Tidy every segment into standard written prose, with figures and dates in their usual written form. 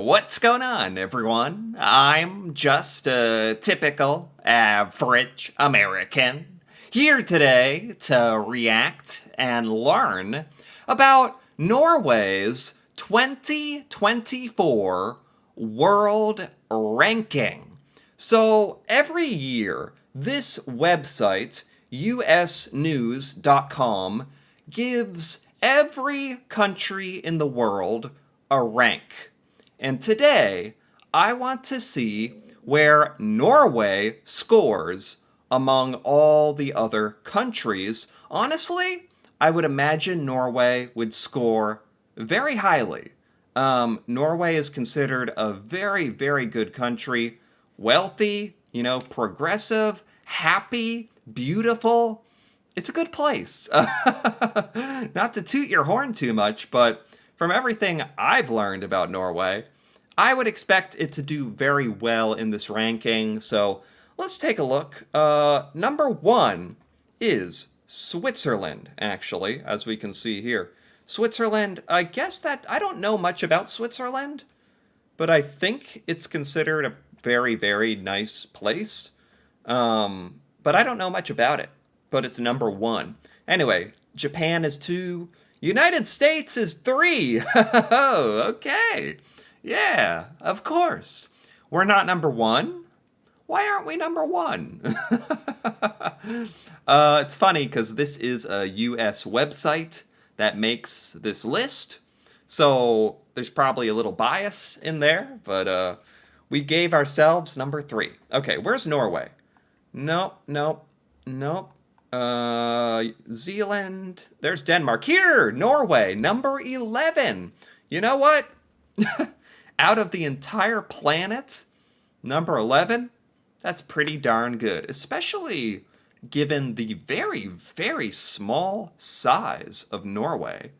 What's going on, everyone? I'm just a typical, average American here today to react and learn about Norway's 2024 World Ranking. So every year, this website, usnews.com, gives every country in the world a rank. And today, I want to see where Norway scores among all the other countries. Honestly, I would imagine Norway would score very highly. Norway is considered a very, very good country. Wealthy, progressive, happy, beautiful. It's a good place. Not to toot your horn too much, but from everything I've learned about Norway, I would expect it to do very well in this ranking. So let's take a look. Number one is Switzerland, actually, as we can see here. Switzerland, I guess that I don't know much about Switzerland, but I think it's considered a very, very nice place. But I don't know much about it. But it's number one. Anyway, Japan is two. United States is three. Okay. Yeah, of course. We're not number one. Why aren't we number one? It's funny because this is a US website that makes this list. So there's probably a little bias in there, but we gave ourselves number three. Okay, where's Norway? Nope, nope, nope. Zealand. There's Denmark. Here, Norway, number 11. You know what? Out of the entire planet, number 11, that's pretty darn good, especially given the very, very small size of Norway.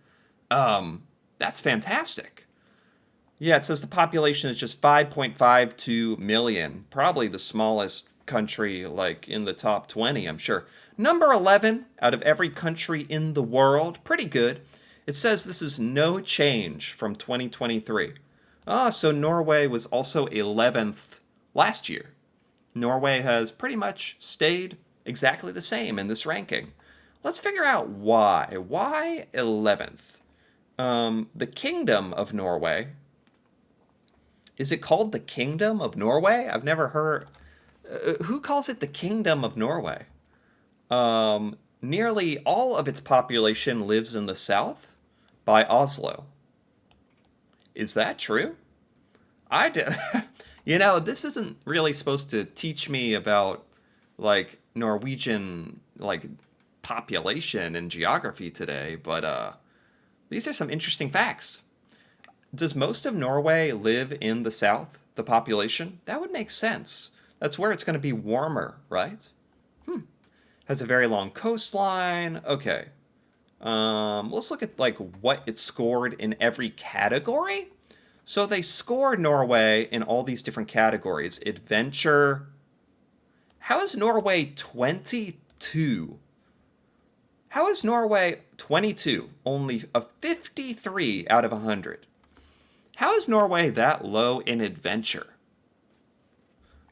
That's fantastic. Yeah, it says the population is just 5.52 million, probably the smallest country like in the top 20, I'm sure. Number 11 out of every country in the world, pretty good. It says this is no change from 2023. So Norway was also 11th last year. Norway has pretty much stayed exactly the same in this ranking. Let's figure out why. Why 11th? The Kingdom of Norway. Is it called the Kingdom of Norway? I've never heard. Who calls it the Kingdom of Norway? Nearly all of its population lives in the south by Oslo. Is that true? I do. This isn't really supposed to teach me about like Norwegian like population and geography today, but these are some interesting facts. Does most of Norway live in the south, the population? That would make sense. That's where it's going to be warmer, right? Has a very long coastline. Okay. Let's look at like what it scored in every category. So they scored Norway in all these different categories. Adventure. How is Norway 22? How is Norway 22? Only a 53 out of 100. How is Norway that low in adventure?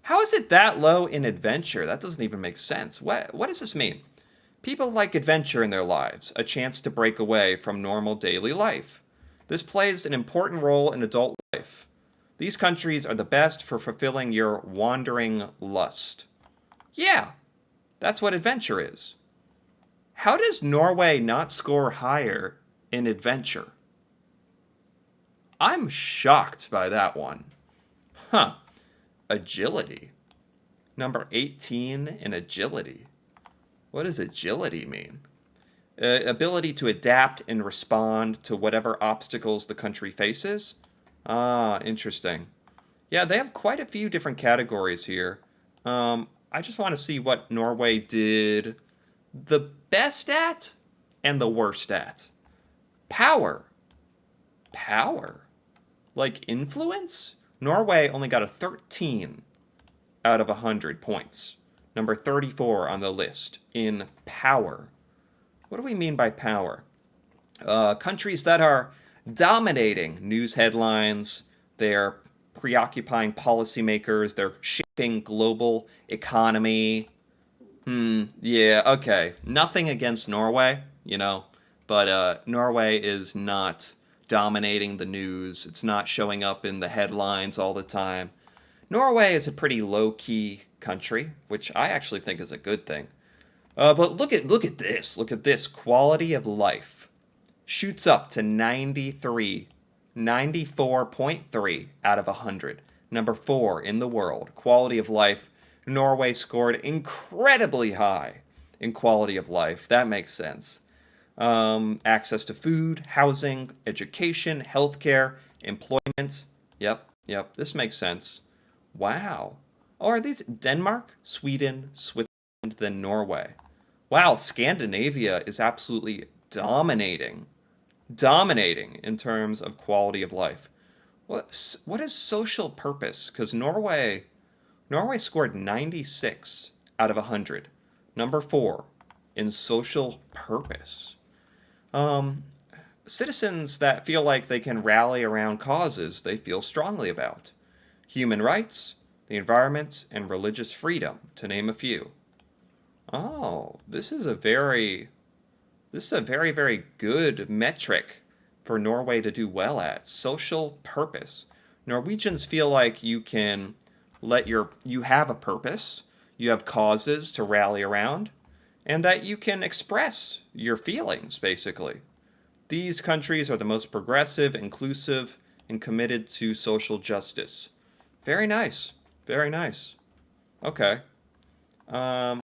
How is it that low in adventure? That doesn't even make sense. What does this mean? People like adventure in their lives, a chance to break away from normal daily life. This plays an important role in adult life. These countries are the best for fulfilling your wandering lust. Yeah, that's what adventure is. How does Norway not score higher in adventure? I'm shocked by that one. Huh. Agility. Number 18 in agility. What does agility mean? Ability to adapt and respond to whatever obstacles the country faces. Interesting. Yeah, they have quite a few different categories here. I just want to see what Norway did the best at and the worst at. Power. Power. Like influence? Norway only got a 13 out of 100 points. Number 34 on the list in power. What do we mean by power? Countries that are dominating news headlines, They're preoccupying policymakers. They're shaping global economy. Yeah, okay. Nothing against Norway, but Norway is not dominating the news. It's not showing up in the headlines all the time. Norway is a pretty low-key country, which I actually think is a good thing. But look at this. Look at this. Quality of life shoots up to 93, 94.3 out of 100. Number 4 in the world. Quality of life. Norway scored incredibly high in quality of life. That makes sense. Access to food, housing, education, healthcare, employment. Yep, this makes sense. Wow. Oh, are these Denmark, Sweden, Switzerland, then Norway? Wow, Scandinavia is absolutely dominating in terms of quality of life. What is social purpose? Because Norway scored 96 out of 100. Number 4 in social purpose. Um, Citizens that feel like they can rally around causes they feel strongly about. Human rights, the environment, and religious freedom, to name a few. Oh, this is a very, very good metric for Norway to do well at. Social purpose. Norwegians feel like you have a purpose, you have causes to rally around, and that you can express your feelings, basically. These countries are the most progressive, inclusive, and committed to social justice. Very nice. Very nice. Okay.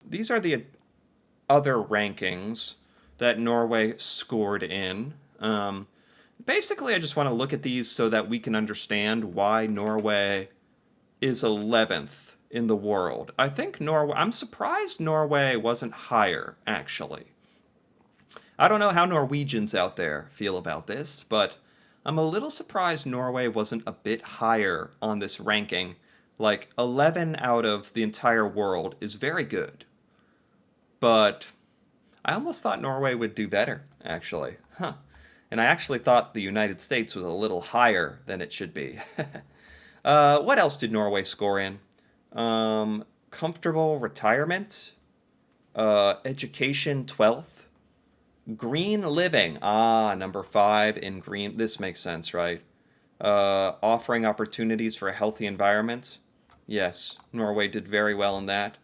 These are the other rankings that Norway scored in. Basically, I just want to look at these so that we can understand why Norway is 11th in the world. I'm surprised Norway wasn't higher, actually. I don't know how Norwegians out there feel about this, but I'm a little surprised Norway wasn't a bit higher on this ranking. Like 11 out of the entire world is very good, but I almost thought Norway would do better, actually. Huh. And I actually thought the United States was a little higher than it should be. What else did Norway score in? Comfortable retirement, education 12th, green living. Ah, number 5 in green. This makes sense, right? Offering opportunities for a healthy environment. Yes, Norway did very well in that.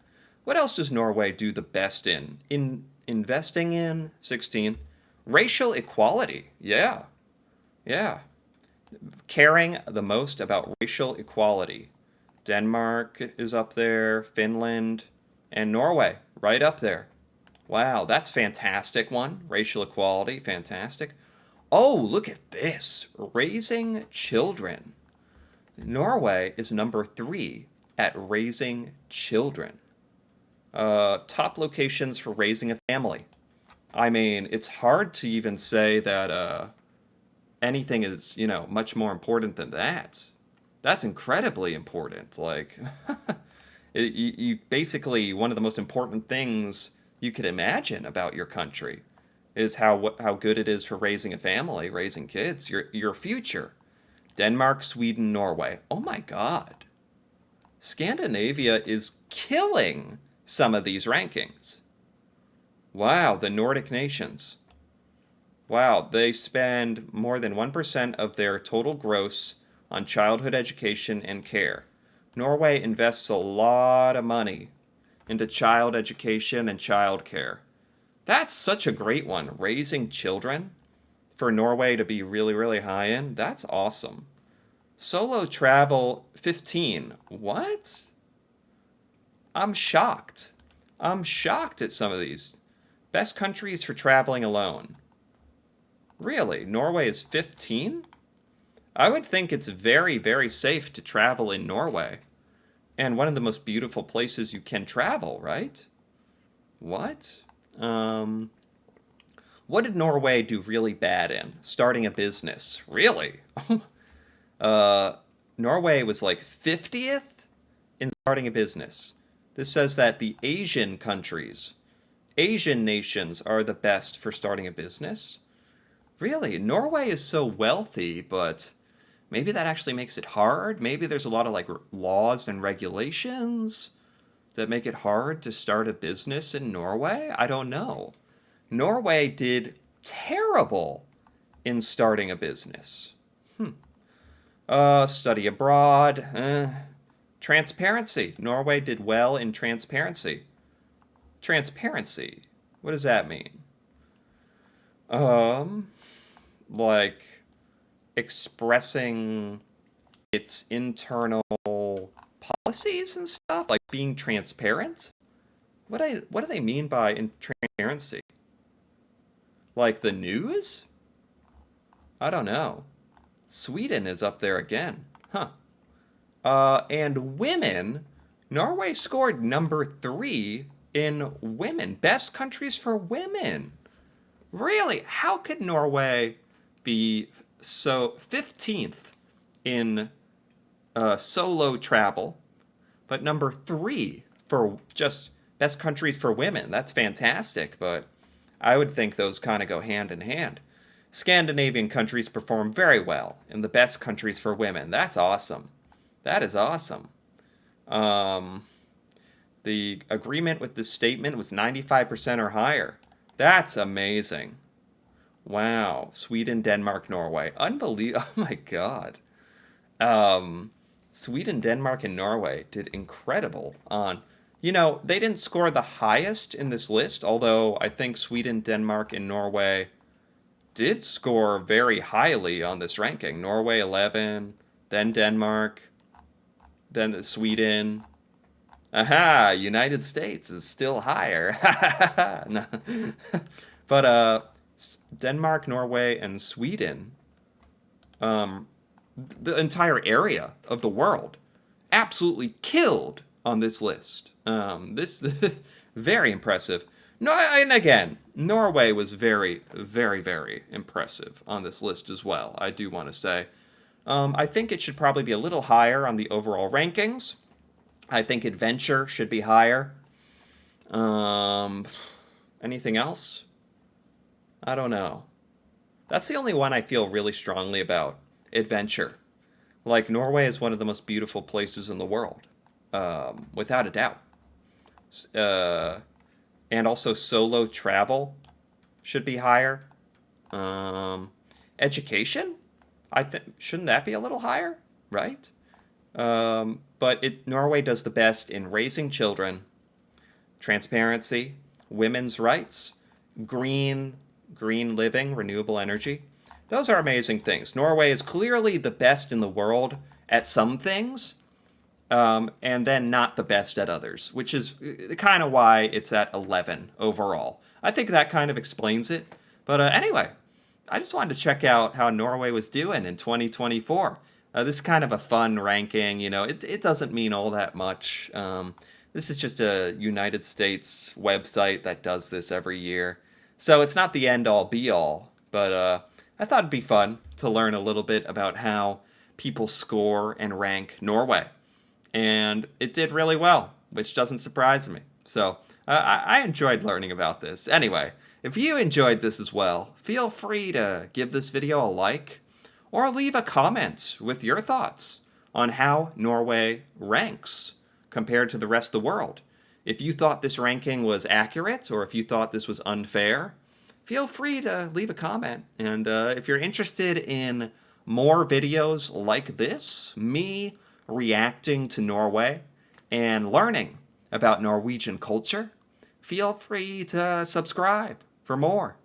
What else does Norway do the best in? In investing in 16. Racial equality. Yeah, yeah. Caring the most about racial equality. Denmark is up there, Finland, and Norway right up there. Wow, that's fantastic one. Racial equality, fantastic. Oh, look at this. Raising children. Norway is number 3 at raising children. Top locations for raising a family. I mean, it's hard to even say that anything is, much more important than that. That's incredibly important. Like, you basically, one of the most important things you could imagine about your country is how good it is for raising a family, raising kids, your future. Denmark, Sweden, Norway. Oh my God. Scandinavia is killing some of these rankings. Wow, the Nordic nations. Wow, they spend more than 1% of their total gross on childhood education and care. Norway invests a lot of money into child education and child care. That's such a great one. Raising children for Norway to be really, really high in. That's awesome. Solo travel 15. What? I'm shocked. I'm shocked at some of these. Best countries for traveling alone. Really? Norway is 15? I would think it's very, very safe to travel in Norway. And one of the most beautiful places you can travel, right? What? What did Norway do really bad in? Starting a business. Really? uh, Norway was like 50th in starting a business. This says that the Asian nations are the best for starting a business. Really? Norway is so wealthy, but Maybe that actually makes it hard. Maybe there's a lot of like laws and regulations that make it hard to start a business in Norway. I don't know. Norway did terrible in starting a business. Study abroad. Transparency. Norway did well in transparency. Transparency. What does that mean? Um, like expressing its internal policies and stuff, like being transparent. What do they mean by transparency? Like the news? I don't know. Sweden is up there again. Huh. And women, Norway scored number 3 in women. Best countries for women. Really? How could Norway be so 15th in solo travel, but number 3 for just best countries for women? That's fantastic, but I would think those kind of go hand in hand. Scandinavian countries perform very well in the best countries for women. That's awesome. That is awesome. Um, the agreement with this statement was 95% or higher. That's amazing. Wow. Sweden, Denmark, Norway. Unbelievable. Oh my God. Um, Sweden, Denmark, and Norway did incredible on. They didn't score the highest in this list, although I think Sweden, Denmark, and Norway did score very highly on this ranking. Norway 11, then Denmark, then Sweden. Aha, United States is still higher. No. But Denmark, Norway, and Sweden, um, the entire area of the world, absolutely killed on this list. This very impressive. No, and again, Norway was very, very, very impressive on this list as well. I do want to say. I think it should probably be a little higher on the overall rankings. I think adventure should be higher. Um, Anything else? I don't know. That's the only one I feel really strongly about. Adventure. Like, Norway is one of the most beautiful places in the world, without a doubt. Uh, and also solo travel should be higher. Um, Education? I think shouldn't that be a little higher, right? But Norway does the best in raising children, transparency, women's rights, green green living, renewable energy. Those are amazing things. Norway is clearly the best in the world at some things, and then not the best at others, which is kind of why it's at 11 overall. I think that kind of explains it. But anyway, I just wanted to check out how Norway was doing in 2024. This is kind of a fun ranking. It doesn't mean all that much. This is just a United States website that does this every year. So it's not the end all be all, but I thought it'd be fun to learn a little bit about how people score and rank Norway. And it did really well, which doesn't surprise me. So I enjoyed learning about this. Anyway, if you enjoyed this as well, feel free to give this video a like or leave a comment with your thoughts on how Norway ranks compared to the rest of the world. If you thought this ranking was accurate or if you thought this was unfair, feel free to leave a comment. And if you're interested in more videos like this, me reacting to Norway and learning about Norwegian culture, feel free to subscribe for more.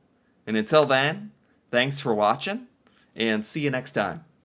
And until then, thanks for watching, and see you next time.